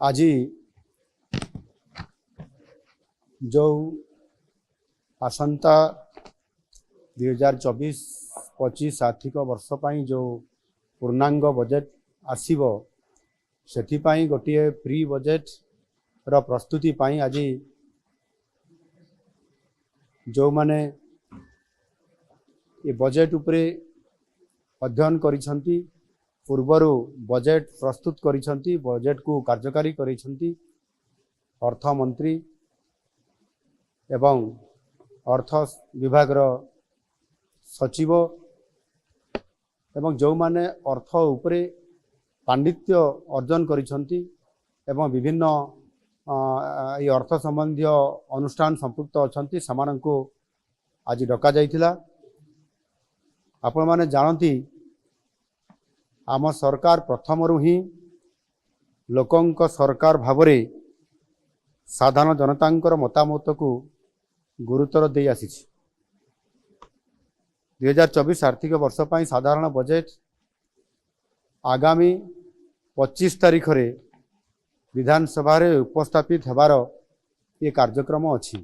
आज जो आसंता 2024-25 आर्थिक वर्ष पर जो पूर्णांग बजेट आसीबो सेथिपाई गोटे प्री बजेट रो प्रस्तुति पाई आज जो माने ये बजेट उपरे अध्ययन करिसंती पूर्वर बजेट प्रस्तुत करिसंती बजेट को कार्यकारी करिसंती अर्थ मंत्री एवं अर्थ विभाग रो सचिव एवं जो माने अर्थ उपरे पांडित्य अर्जन करिसंती एवं विभिन्न ये अर्थ संबंधी अनुष्ठान संपुक्त अछंती समानंको आज डका जाइथिला। आपण माने जानती आम सरकार प्रथम ही लोकंक सरकार भावरे साधारण जनतांकर मतामत को गुरुतर दे आसी 2024 आर्थिक वर्ष पर साधारण बजेट आगामी 25 तारीख रे विधानसभा रे उपस्थापित हेबार ये कार्यक्रम अछि।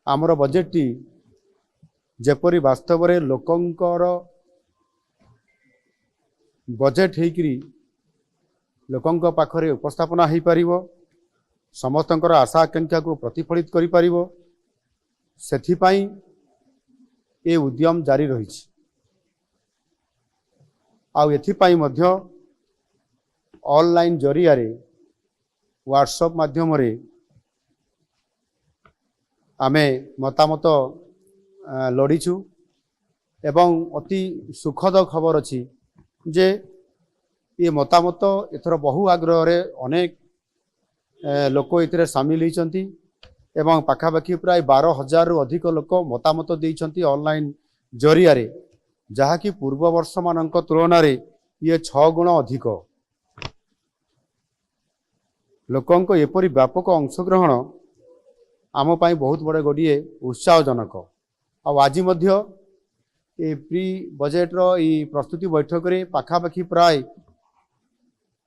आमर बजेट टी जेपरी वास्तव रे लोकंकर बजेट हेकरी लोकंक पाखरे उपस्थापना हो पारिबो समस्तंकर आशा आकांक्षा को प्रतिफलित करि पारिबो सेथिपाई ए उद्यम जारी रही आउ एथिपाई मध्य ऑनलाइन जरिया रे व्हाट्सएप माध्यम रे आमे मतामत लड़ीचु एवं अति सुखद खबर अछि जे ये मतामत एथर बहु आग्रह रे अनेक लोक इतरे सामिल होती एवं पाखापाखि प्राय 12,000 रु अधिक लोक मतामत देइछंती ऑनलाइन जरिया रे जहा कि पूर्व वर्ष मानक तुलन रे ये 6 गुण अधिक लोकंक एपरी व्यापक अंशग्रहण आम पाई बहुत बड़े गोटे उत्साहजनक। आज मध्य ए प्री बजेट रो ई प्रस्तुति बैठक रे पाखापाखि प्राय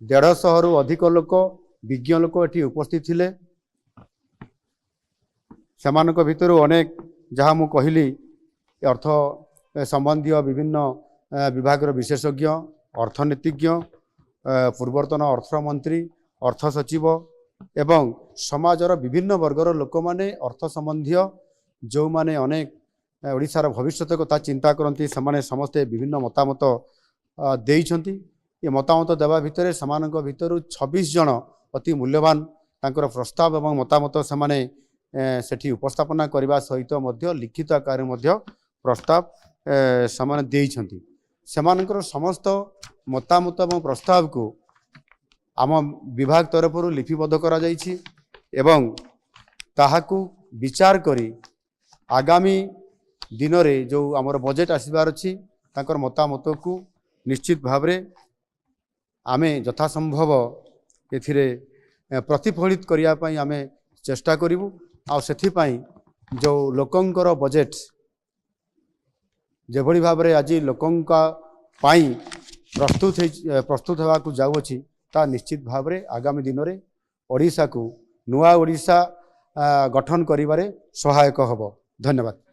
150 रु अधिक लोक विज्ञ लोक एटी उपस्थित थिले। सेमानक भितर अनेक जहाँ मु कहली अर्थ संबंधी विभिन्न विभाग विशेषज्ञ अर्थनीतिज्ञ पूर्वतन अर्थमंत्री अर्थ सचिव एवं समाजर विभिन्न वर्गर लोक माने अर्थ संबंधी जो माने अनेक ओडिशार भविष्यत कथा चिंता करती से समस्ते विभिन्न मतामत देइछंती। ये मतामत देवा भितर समानक भितर 26 जन अति मूल्यवान तांकर प्रस्ताव एवं मतामत से सेठी उपस्थापना करने सहित मध्य लिखित आकार मध्य प्रस्ताव से देइछंती। सेमानकर समस्त मतामत एवं प्रस्ताव को आम विभाग तरफ लिपिबद्ध करा जाइछि एवं ताहाकु विचार करी आगामी दिन रे जो आमर बजेट आसबार अच्छी तांकर मतामत को निश्चित भाव आमे यथासंभव एथिरे प्रतिफलित करिया पई आमे चेष्टा करिवु आ सेथिपाई जो लोकंकर बजेट जेभली भाव रे आज लोकंका पाई प्रस्तुत होगा को जाउछि ता निश्चित भाव रे आगामी दिन रे ओडिशा को नुआ ओडिशा गठन करिबारे सहायक हबो। धन्यवाद।